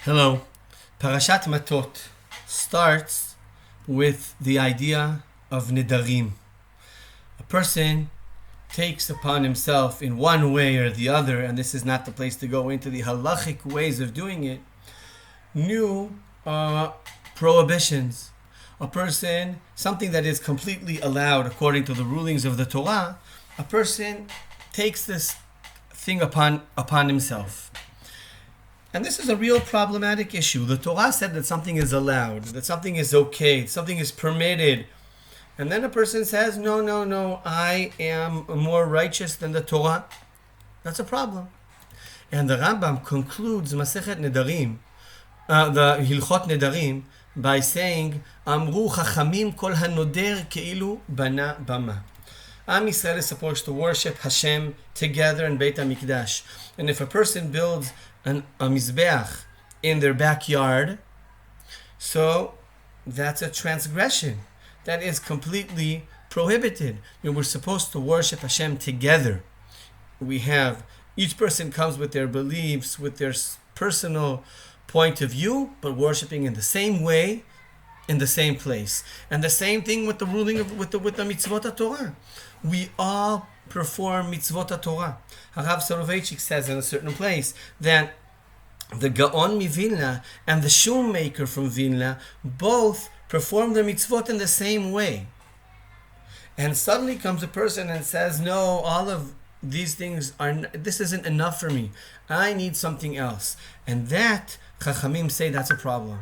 Hello. Parashat Matot starts with the idea of nedarim. A person takes upon himself in one way or the other, and this is not the place to go into the halachic ways of doing it, new prohibitions. A person, something that is completely allowed according to the rulings of the Torah, a person takes this thing upon himself. And this is a real problematic issue. The Torah said that something is allowed, that something is okay, something is permitted. And then a person says, no, I am more righteous than the Torah. That's a problem. And the Rambam concludes Masechet Nedarim, the Hilchot Nedarim, by saying, Amru Chachamim kol hanoder keilu bana bama. Am Yisrael is supposed to worship Hashem together in Beit HaMikdash. And if a person builds a mizbeach in their backyard, so that's a transgression. That is completely prohibited. We're supposed to worship Hashem together. Each person comes with their beliefs, with their personal point of view, but worshiping in the same way, in the same place. And the same thing with the ruling with the mitzvot Torah. We all perform mitzvot Torah. Harav Soloveitchik says in a certain place that the Gaon Mivilna and the shoemaker from Vilna both perform the mitzvot in the same way. And suddenly comes a person and says, no, all of these things this isn't enough for me. I need something else. And that, Chachamim say, that's a problem.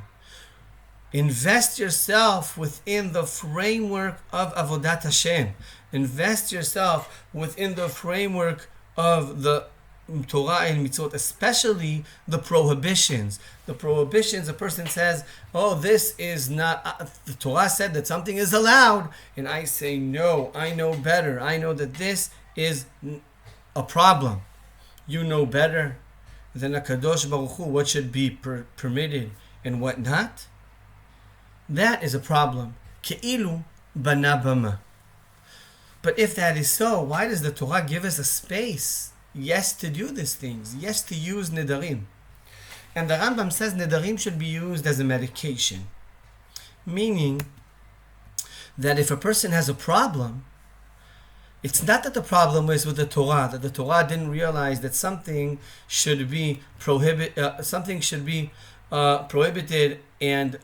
Invest yourself within the framework of Avodat Hashem. Invest yourself within the framework of the Torah and mitzvot, especially the prohibitions. The prohibitions, a person says, this is not, the Torah said that something is allowed, and I say, no, I know better. I know that this is a problem. You know better than HaKadosh Baruch Hu what should be permitted and what not. That is a problem. Ke'ilu bana bama. But if that is so, why does the Torah give us a space? Yes, to do these things. Yes, to use nedarim. And the Rambam says nedarim should be used as a medication. Meaning that if a person has a problem, it's not that the problem is with the Torah, that the Torah didn't realize that something should be prohibited, and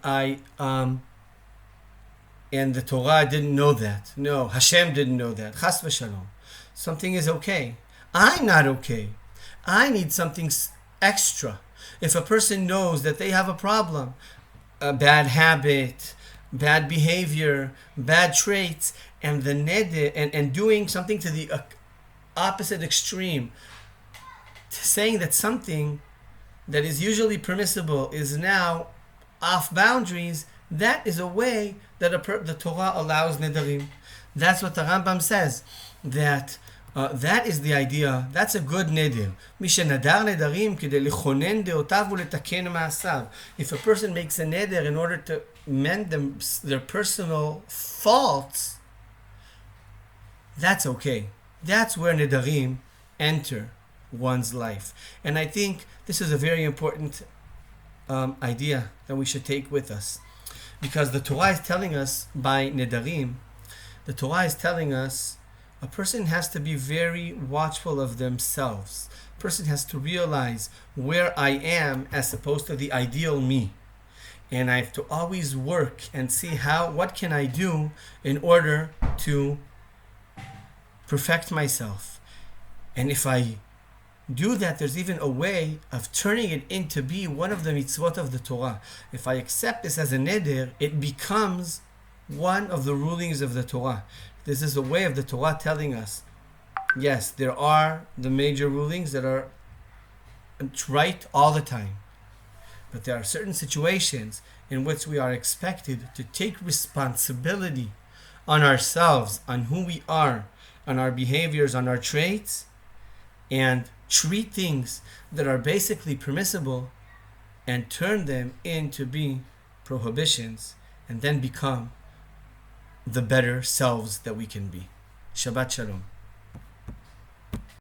the Torah didn't know that. No, Hashem didn't know that. Chas v'shalom. Something is okay. I'm not okay. I need something extra. If a person knows that they have a problem, a bad habit, bad behavior, bad traits, and the and doing something to the opposite extreme, saying that something that is usually permissible is now off boundaries, that is a way that the Torah allows nedarim. That's what the Rambam says, that that is the idea. That's a good neder. If a person makes a neder in order to mend their personal faults, that's okay. That's where nedarim enter one's life. And I think this is a very important idea that we should take with us. Because the Torah is telling us by nedarim, the Torah is telling us a person has to be very watchful of themselves. A person has to realize where I am as opposed to the ideal me. And I have to always work and see what can I do in order to perfect myself. And if I do that, there's even a way of turning it into be one of the mitzvot of the Torah. If I accept this as a neder, it becomes one of the rulings of the Torah. This is a way of the Torah telling us, yes, there are the major rulings that are right all the time. But there are certain situations in which we are expected to take responsibility on ourselves, on who we are, on our behaviors, on our traits, and treat things that are basically permissible and turn them into being prohibitions, and then become the better selves that we can be. Shabbat Shalom.